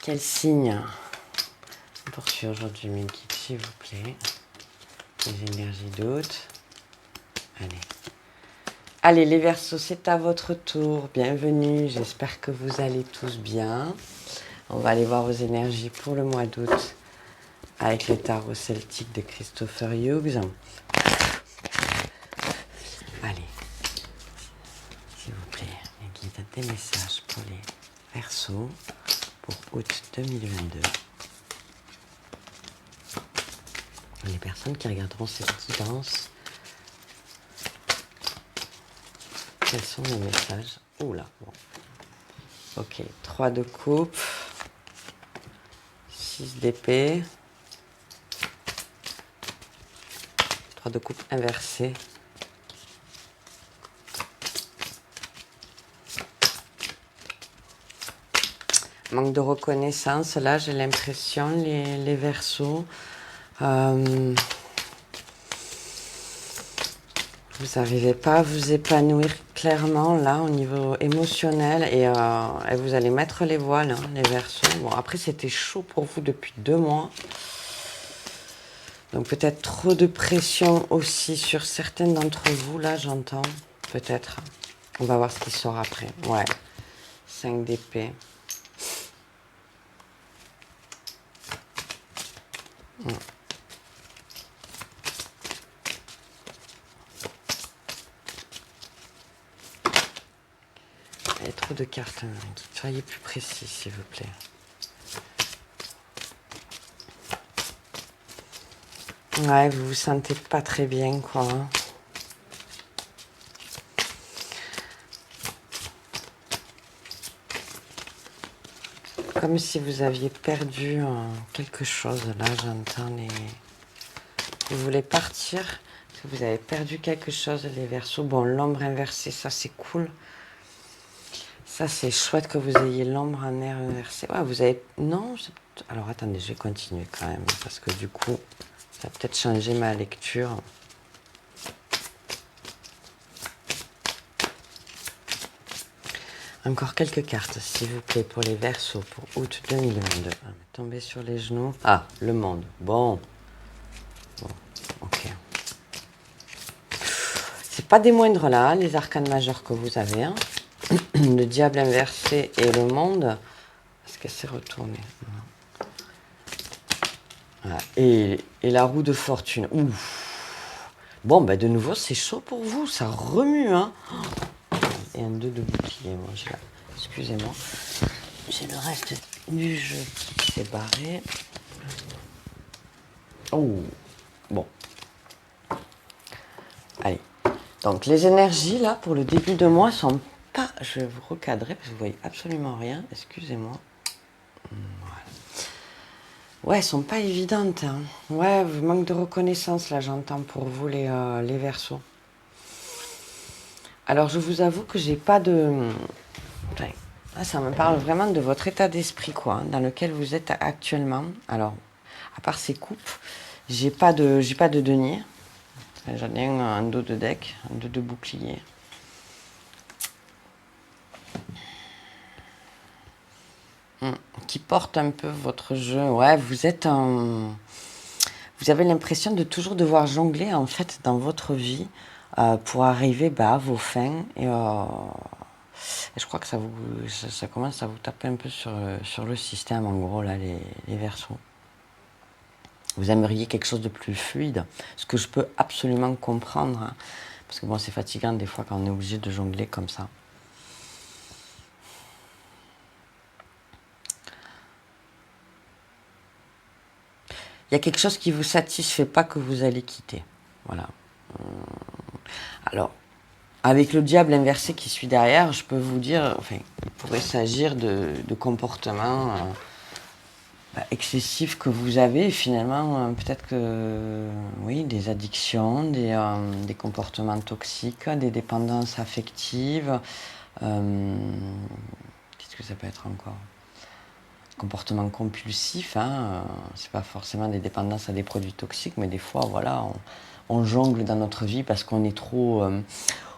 Quel signe poursuit aujourd'hui mes guides, s'il vous plaît? Les énergies d'août. Allez. Allez, les Verseaux, c'est à votre tour. Bienvenue. J'espère que vous allez tous bien. On va aller voir vos énergies pour le mois d'août avec le tarot celtique de Christopher Hughes. Allez, s'il vous plaît, les guides, des messages pour les Verseaux pour août 2022. Les personnes qui regarderont cette guidance, quels sont les messages? Oula, bon. Ok, 3 de coupe, 6 d'épée, 3 de coupe inversé. Manque de reconnaissance, là j'ai l'impression, les Verseaux. Vous n'arrivez pas à vous épanouir clairement là au niveau émotionnel et vous allez mettre les voiles, hein, les Verseaux. Bon, après c'était chaud pour vous depuis 2 mois. Donc peut-être trop de pression aussi sur certaines d'entre vous, là j'entends, peut-être. On va voir ce qui sort après. Ouais, 5 d'épée. Il y a trop de cartes, hein. Soyez plus précis s'il vous plaît. Ouais, vous vous sentez pas très bien, quoi. Hein. Comme si vous aviez perdu quelque chose. Là, j'entends les... Vous voulez partir parce que vous avez perdu quelque chose, les Verseaux. Bon, l'ombre inversée, ça, c'est cool. Ça, c'est chouette que vous ayez l'ombre en air inversé. Ouais, vous avez... Non, alors, attendez, je vais continuer quand même. Parce que du coup, ça va peut-être changer ma lecture. Encore quelques cartes, s'il vous plaît, pour les Verseaux, pour août 2022. Tombez sur les genoux. Ah, le monde. Bon. Bon, ok. C'est pas des moindres là, les arcanes majeurs que vous avez. Hein. Le diable inversé et le monde. Est-ce qu'elle s'est retournée? Voilà. Et la roue de fortune. Ouf. Bon, ben de nouveau, c'est chaud pour vous. Ça remue, hein. Et un 2 de bouclier, moi, j'ai là. Excusez-moi. J'ai le reste du jeu qui s'est barré. Oh, bon. Allez. Donc, les énergies, là, pour le début de mois, sont pas... Je vais vous recadrer, parce que vous voyez absolument rien. Excusez-moi. Voilà. Ouais, elles sont pas évidentes. Hein. Ouais, manque de reconnaissance, là, j'entends pour vous, les Verseaux. Alors, je vous avoue que j'ai pas de... Là, ça me parle vraiment de votre état d'esprit, quoi, hein, dans lequel vous êtes actuellement. Alors, à part ces coupes, j'ai pas de denier. J'en ai un dos de deck, un dos de bouclier. Qui porte un peu votre jeu. Ouais, vous êtes un... Vous avez l'impression de toujours devoir jongler, en fait, dans votre vie pour arriver à vos fins. Et je crois que ça commence à vous taper un peu sur le système, en gros, là, les Verseaux. Vous aimeriez quelque chose de plus fluide, ce que je peux absolument comprendre, hein, parce que bon, c'est fatigant des fois quand on est obligé de jongler comme ça. Il y a quelque chose qui ne vous satisfait pas que vous allez quitter. Voilà. Alors, avec le diable inversé qui suit derrière, je peux vous dire, enfin, il pourrait s'agir de comportements excessifs que vous avez. Qu'peut-être que, oui, des addictions, des comportements toxiques, des dépendances affectives. Qu'est-ce que ça peut être encore? Comportements compulsifs, hein, c'est pas forcément des dépendances à des produits toxiques, mais des fois, voilà, on jongle dans notre vie parce qu'on est trop...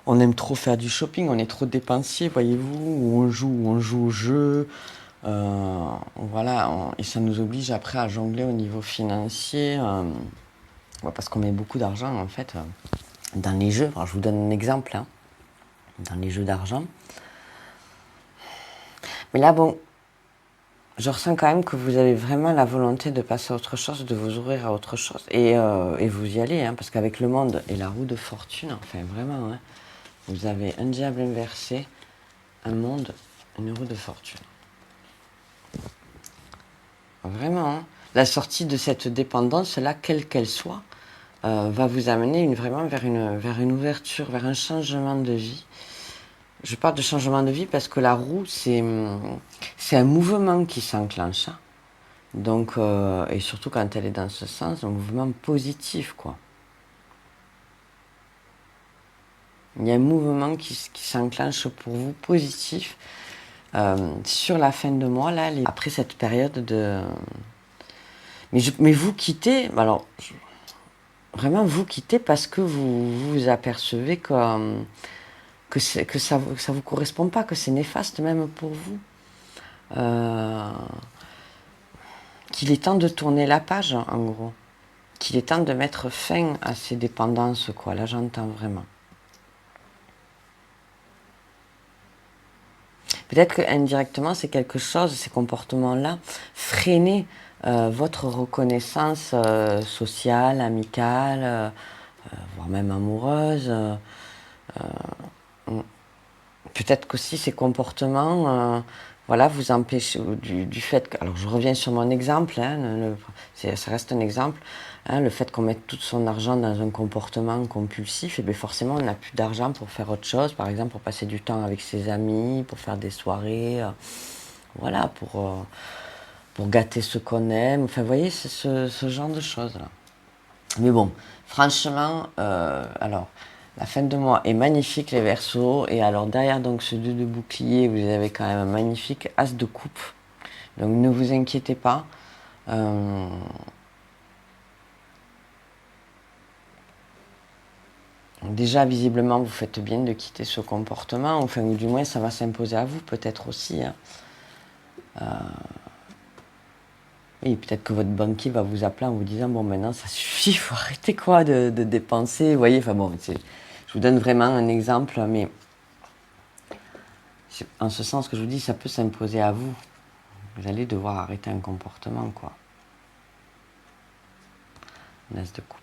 on aime trop faire du shopping, on est trop dépensier, voyez-vous, ou on joue au jeu, voilà, et ça nous oblige après à jongler au niveau financier, parce qu'on met beaucoup d'argent en fait dans les jeux. Alors, je vous donne un exemple, hein, dans les jeux d'argent. Mais là, bon, je ressens quand même que vous avez vraiment la volonté de passer à autre chose, de vous ouvrir à autre chose. Et vous y allez, hein, parce qu'avec le monde et la roue de fortune, enfin vraiment, hein, vous avez un diable inversé, un monde, une roue de fortune. Vraiment, hein. La sortie de cette dépendance-là, quelle qu'elle soit, va vous amener vraiment vers une ouverture, vers un changement de vie. Je parle de changement de vie parce que la roue, c'est un mouvement qui s'enclenche, hein. Donc, et surtout quand elle est dans ce sens, un mouvement positif, quoi. Il y a un mouvement qui s'enclenche pour vous positif sur la fin de mois, là, après cette période de... Mais vous quittez, alors, vraiment vous quittez parce que vous vous apercevez que ça vous correspond pas, que c'est néfaste même pour vous. Qu'il est temps de tourner la page, en gros. Qu'il est temps de mettre fin à ces dépendances, quoi. Là, j'entends vraiment. Peut-être que indirectement, c'est quelque chose, ces comportements-là, freiner votre reconnaissance sociale, amicale, voire même amoureuse. Peut-être qu'aussi ces comportements, voilà, vous empêchez du fait que... Alors je reviens sur mon exemple, hein, ça reste un exemple, hein, le fait qu'on mette tout son argent dans un comportement compulsif, et bien forcément on n'a plus d'argent pour faire autre chose, par exemple pour passer du temps avec ses amis, pour faire des soirées, voilà, pour gâter ce qu'on aime, enfin vous voyez, c'est ce genre de choses-là. Mais bon, franchement, alors, la fin de mois est magnifique, les Verseaux. Et alors, derrière donc ce 2 de bouclier, vous avez quand même un magnifique as de coupe. Donc, ne vous inquiétez pas. Déjà, visiblement, vous faites bien de quitter ce comportement. Enfin, ou du moins, ça va s'imposer à vous, peut-être aussi, hein. Et peut-être que votre banquier va vous appeler en vous disant bon maintenant ça suffit, il faut arrêter quoi de dépenser. Vous voyez, enfin bon, je vous donne vraiment un exemple, mais c'est en ce sens que je vous dis ça peut s'imposer à vous. Vous allez devoir arrêter un comportement, quoi. Un as de coupe.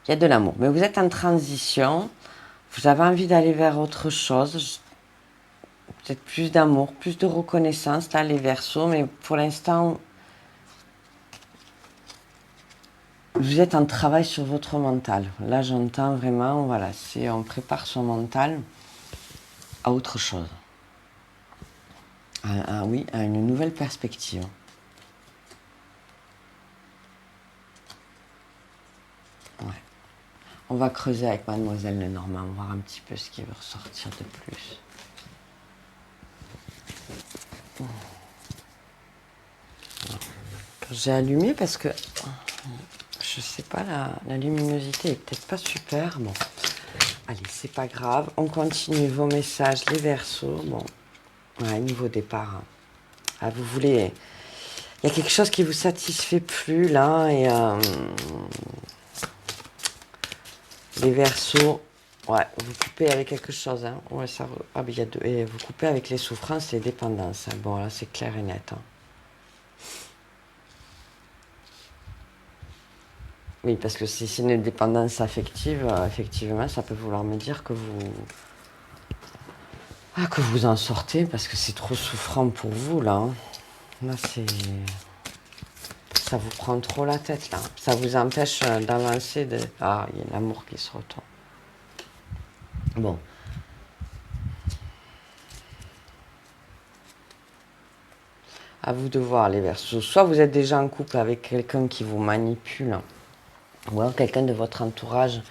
Il y a de l'amour, mais vous êtes en transition. Vous avez envie d'aller vers autre chose. Peut-être plus d'amour, plus de reconnaissance, là, les Verseaux, mais pour l'instant, vous êtes en travail sur votre mental. Là, j'entends vraiment, voilà, on prépare son mental à autre chose. Oui, à une nouvelle perspective. Ouais. On va creuser avec Mademoiselle Lenormand, voir un petit peu ce qui veut ressortir de plus. J'ai allumé parce que je sais pas, la luminosité est peut-être pas super. Bon, allez, c'est pas grave. On continue vos messages, les Verseaux. Bon, ouais, niveau départ. Hein. Ah, vous voulez... Il y a quelque chose qui vous satisfait plus, là, et... les Verseaux, ouais, vous coupez avec quelque chose, hein. Ouais, ça... Ah, mais il y a deux... Et vous coupez avec les souffrances et les dépendances. Hein. Bon, là, c'est clair et net. Hein. Oui, parce que si c'est une dépendance affective, effectivement, ça peut vouloir me dire que que vous en sortez, parce que c'est trop souffrant pour vous, là. Hein. Là, ça vous prend trop la tête, là. Ça vous empêche d'avancer. Ah, il y a l'amour qui se retourne. Bon. À vous de voir, les Verseaux. Soit vous êtes déjà en couple avec quelqu'un qui vous manipule, ou alors quelqu'un de votre entourage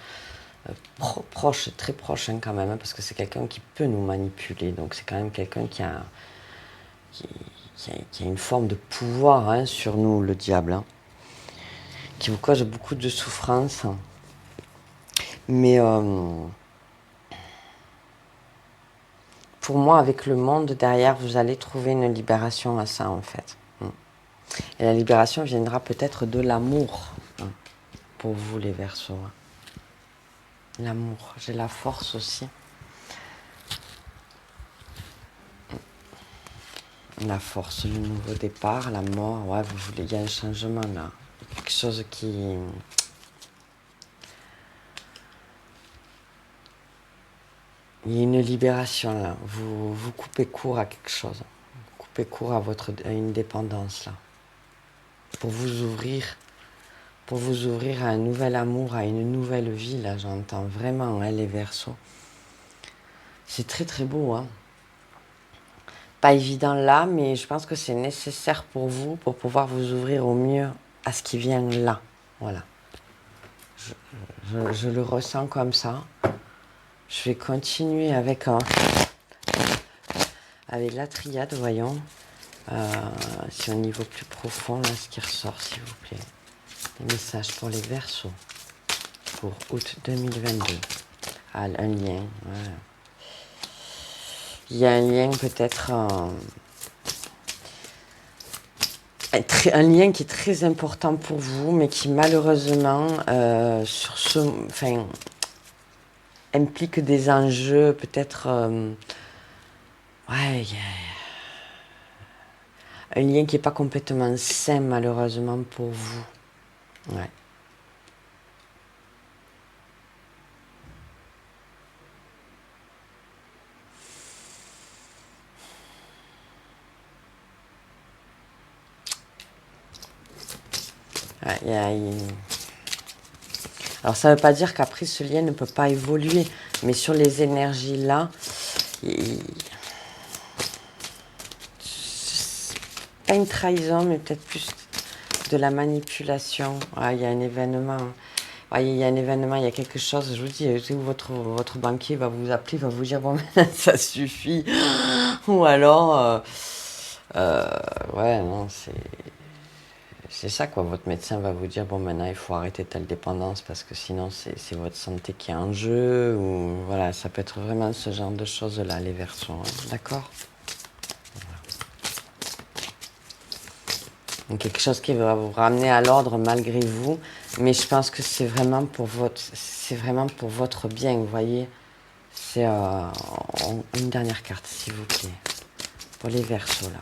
proche, très proche hein, quand même, hein, parce que c'est quelqu'un qui peut nous manipuler. Donc c'est quand même quelqu'un qui a une forme de pouvoir hein, sur nous, le diable, hein, qui vous cause beaucoup de souffrance. Mais pour moi, avec le monde derrière, vous allez trouver une libération à ça, en fait. Et la libération viendra peut-être de l'amour, pour vous, les Verseaux. L'amour, j'ai la force aussi. La force, le nouveau départ, la mort, ouais, vous voulez, il y a un changement là. Quelque chose qui... Il y a une libération là. Vous coupez court à quelque chose. Vous coupez court à une dépendance là. Pour vous ouvrir à un nouvel amour, à une nouvelle vie, là, j'entends vraiment, hein, les Verseaux. C'est très très beau, hein. Pas évident là, mais je pense que c'est nécessaire pour vous, pour pouvoir vous ouvrir au mieux à ce qui vient là. Voilà. Je le ressens comme ça. Je vais continuer avec la triade, voyons. C'est au niveau plus profond, là, ce qui ressort, s'il vous plaît. Des messages pour les Verseaux, pour août 2022. Ah, un lien, voilà. Il y a un lien peut-être... un lien qui est très important pour vous, mais qui malheureusement, implique des enjeux peut-être... ouais, un lien qui n'est pas complètement sain, malheureusement, pour vous. Ouais. Ouais, alors, ça ne veut pas dire qu'après, ce lien ne peut pas évoluer, mais sur les énergies là, pas une trahison, mais peut-être plus de la manipulation. Ouais, il y a un événement. Ouais, il y a un événement, il y a quelque chose, je vous dis, où votre banquier va vous appeler, va vous dire, bon, ça suffit. Ou alors, ouais, non, c'est ça, quoi. Votre médecin va vous dire, bon, maintenant, il faut arrêter telle dépendance parce que sinon, c'est votre santé qui est en jeu. Ou voilà, ça peut être vraiment ce genre de choses-là, les Verseaux. Hein, d'accord? Donc, quelque chose qui va vous ramener à l'ordre malgré vous. Mais je pense que c'est vraiment pour votre bien, vous voyez. C'est une dernière carte, s'il vous plaît. Pour les Verseaux, là.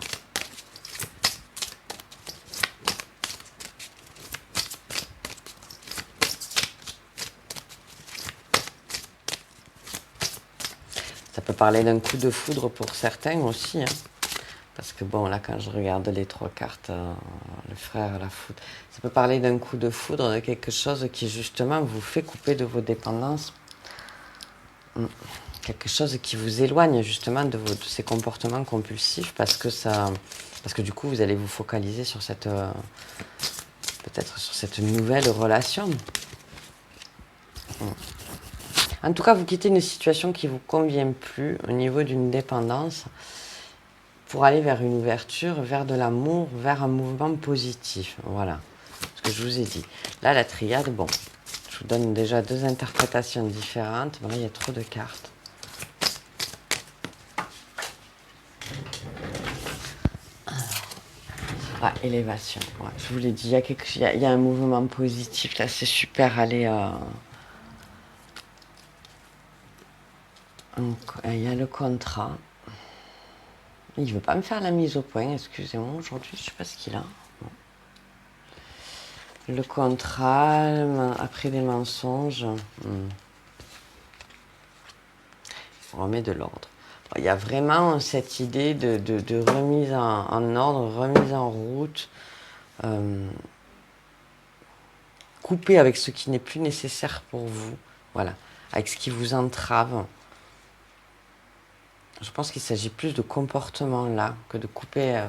Ça peut parler d'un coup de foudre pour certains aussi. Hein. Parce que bon, là, quand je regarde les 3 cartes, le frère, la foudre, ça peut parler d'un coup de foudre, de quelque chose qui justement vous fait couper de vos dépendances. Quelque chose qui vous éloigne justement de ces comportements compulsifs parce que du coup, vous allez vous focaliser sur peut-être sur cette nouvelle relation. En tout cas, vous quittez une situation qui ne vous convient plus au niveau d'une dépendance pour aller vers une ouverture, vers de l'amour, vers un mouvement positif. Voilà ce que je vous ai dit. Là, la triade, bon, je vous donne déjà 2 interprétations différentes. Bon, là, il y a trop de cartes. Ah, élévation. Ouais, je vous l'ai dit, il y a un mouvement positif. Là, c'est super. Allez, il y a le contrat. Il ne veut pas me faire la mise au point, excusez-moi, aujourd'hui, je ne sais pas ce qu'il a. Bon. Le contrat, après des mensonges. On remet de l'ordre. Il y a vraiment cette idée de remise en ordre, remise en route, couper avec ce qui n'est plus nécessaire pour vous, voilà, avec ce qui vous entrave. Je pense qu'il s'agit plus de comportement là que de couper,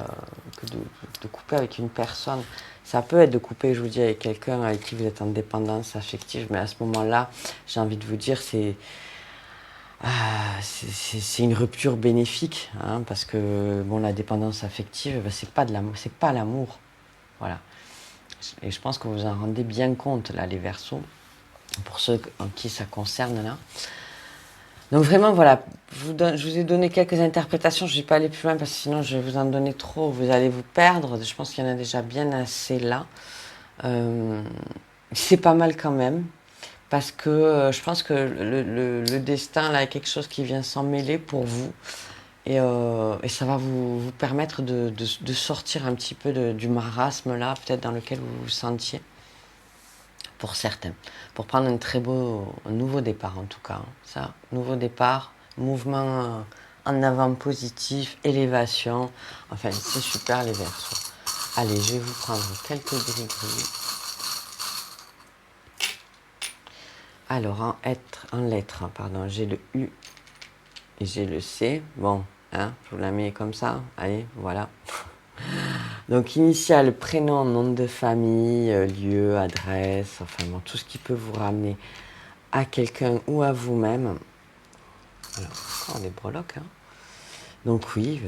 de couper avec une personne. Ça peut être de couper, je vous dis, avec quelqu'un avec qui vous êtes en dépendance affective, mais à ce moment-là, j'ai envie de vous dire, c'est une rupture bénéfique, hein, parce que bon, la dépendance affective, ben, c'est pas l'amour, voilà. Et je pense que vous en rendez bien compte là, les Verseaux, pour ceux en qui ça concerne là. Donc vraiment, voilà, je vous ai donné quelques interprétations. Je ne vais pas aller plus loin parce que sinon je vais vous en donner trop. Vous allez vous perdre. Je pense qu'il y en a déjà bien assez là. Euh, c'est pas mal quand même. Parce que je pense que le destin, là, est quelque chose qui vient s'en mêler pour vous. Et ça va vous permettre de sortir un petit peu du marasme, là, peut-être dans lequel vous vous sentiez, pour certains. Pour prendre un très beau un nouveau départ, en tout cas. Ça, nouveau départ, mouvement en avant positif, élévation. Enfin, c'est super les Verseaux. Allez, je vais vous prendre quelques gris-gris. Alors, en lettres, pardon, j'ai le U et j'ai le C. Bon, hein, je vous la mets comme ça. Allez, voilà. Donc, initial, prénom, nom de famille, lieu, adresse, enfin bon, tout ce qui peut vous ramener à quelqu'un ou à vous-même. Alors, encore des breloques, hein. Donc oui,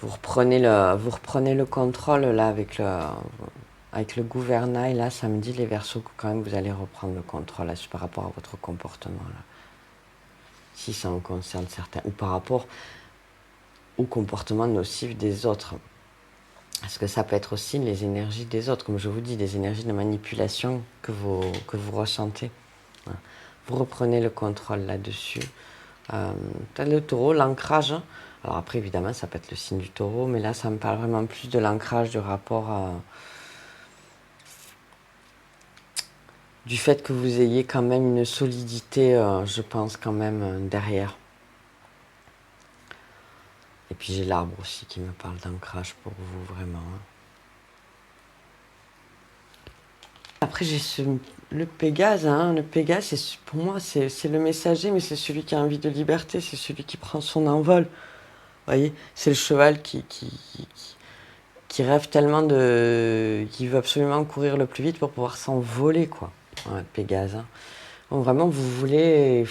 vous reprenez le contrôle là avec le gouvernail. Là, ça me dit les Verseaux que quand même vous allez reprendre le contrôle là, par rapport à votre comportement là. Si ça en concerne certains, ou par rapport au comportement nocif des autres. Parce que ça peut être aussi les énergies des autres, comme je vous dis, des énergies de manipulation que vous ressentez. Voilà. Vous reprenez le contrôle là-dessus. Le taureau, l'ancrage. Alors après, évidemment, ça peut être le signe du taureau, mais là, ça me parle vraiment plus de l'ancrage, du rapport du fait que vous ayez quand même une solidité, je pense, quand même, derrière. Et puis j'ai l'arbre aussi qui me parle d'ancrage pour vous, vraiment. Après, le Pégase. Hein. Le Pégase, pour moi, c'est le messager, mais c'est celui qui a envie de liberté, c'est celui qui prend son envol. Vous voyez, c'est le cheval qui rêve tellement qui veut absolument courir le plus vite pour pouvoir s'envoler, quoi. Ouais, Pégase. Hein. Donc, vraiment, vous voulez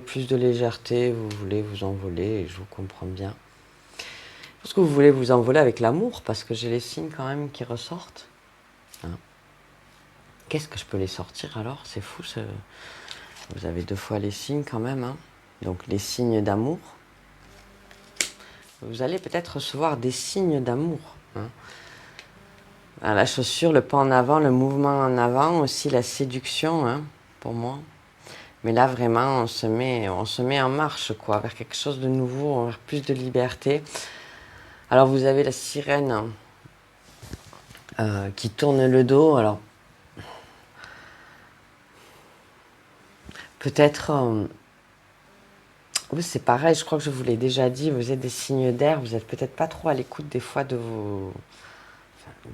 plus de légèreté, vous voulez vous envoler, et je vous comprends bien. Parce que vous voulez vous envoler avec l'amour, parce que j'ai les signes quand même qui ressortent. Hein. Qu'est-ce que je peux les sortir alors? C'est fou, vous avez 2 fois les signes quand même. Hein. Donc les signes d'amour. Vous allez peut-être recevoir des signes d'amour. Hein. La chaussure, le pas en avant, le mouvement en avant, aussi la séduction, hein, pour moi. Mais là, vraiment, on se met en marche, quoi, vers quelque chose de nouveau, vers plus de liberté. Alors, vous avez la sirène qui tourne le dos. Alors, peut-être... oui, c'est pareil, je crois que je vous l'ai déjà dit, vous êtes des signes d'air, vous n'êtes peut-être pas trop à l'écoute des fois de,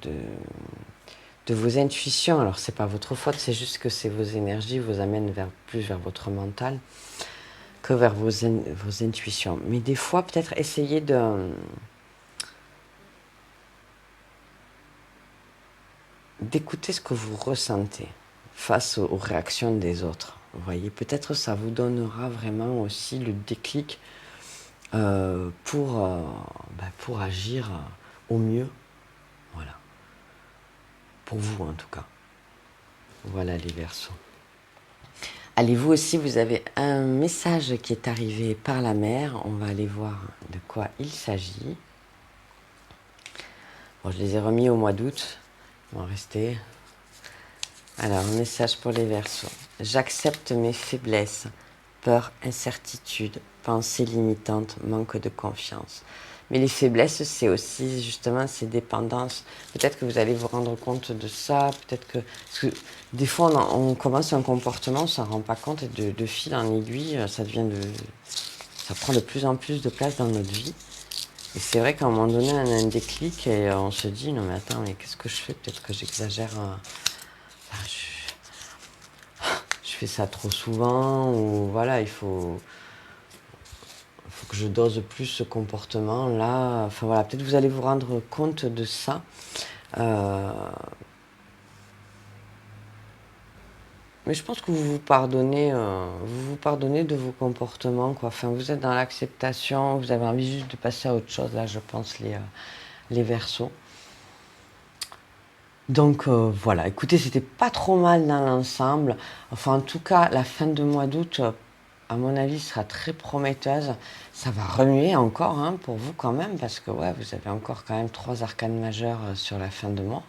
de vos intuitions. Alors, c'est pas votre faute, c'est juste que c'est vos énergies vous amènent plus vers votre mental que vers vos intuitions. Mais des fois, peut-être essayer d'écouter ce que vous ressentez face aux réactions des autres. Vous voyez, peut-être ça vous donnera vraiment aussi le déclic pour agir au mieux. Voilà. Pour vous, en tout cas. Voilà les Verseaux. Allez, vous aussi, vous avez un message qui est arrivé par la mer. On va aller voir de quoi il s'agit. Bon, je les ai remis au mois d'août. Ils vont rester. Alors, message pour les Verseaux. J'accepte mes faiblesses, peur, incertitude, pensées limitantes, manque de confiance. Mais les faiblesses, c'est aussi justement ces dépendances. Peut-être que vous allez vous rendre compte de ça. Peut-être que, parce que des fois, on commence un comportement, on s'en rend pas compte, et de fil en aiguille, ça prend de plus en plus de place dans notre vie. Et c'est vrai qu'à un moment donné, on a un déclic et on se dit, non mais attends, mais qu'est-ce que je fais? Peut-être que j'exagère. Je fais ça trop souvent, ou voilà, faut que je dose plus ce comportement-là. Enfin voilà, peut-être vous allez vous rendre compte de ça. Mais je pense que vous vous pardonnez de vos comportements, quoi. Enfin, vous êtes dans l'acceptation, vous avez envie juste de passer à autre chose, là, je pense, les Verseaux. Donc écoutez, c'était pas trop mal dans l'ensemble. Enfin, en tout cas, la fin de mois d'août, à mon avis, sera très prometteuse. Ça va remuer encore hein, pour vous quand même, parce que ouais, vous avez encore quand même 3 arcanes majeures sur la fin de mois.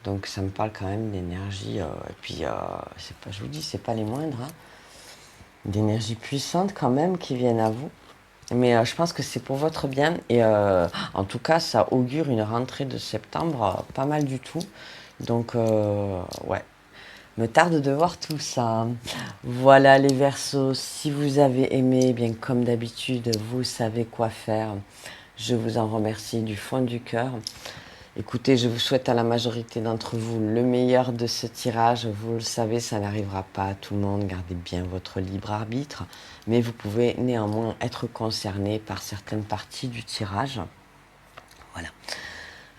Donc ça me parle quand même d'énergie. Et puis, c'est pas, je vous dis, c'est pas les moindres. Hein, d'énergie puissante quand même qui viennent à vous. Mais je pense que c'est pour votre bien. Et en tout cas, ça augure une rentrée de septembre pas mal du tout. Donc, ouais, me tarde de voir tout ça. Voilà les Verseaux. Si vous avez aimé, eh bien comme d'habitude, vous savez quoi faire. Je vous en remercie du fond du cœur. Écoutez, je vous souhaite à la majorité d'entre vous le meilleur de ce tirage. Vous le savez, ça n'arrivera pas à tout le monde. Gardez bien votre libre arbitre. Mais vous pouvez néanmoins être concerné par certaines parties du tirage. Voilà.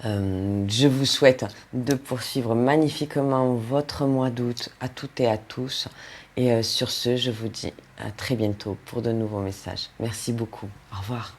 Je vous souhaite de poursuivre magnifiquement votre mois d'août à toutes et à tous. Et sur ce, je vous dis à très bientôt pour de nouveaux messages. Merci beaucoup. Au revoir.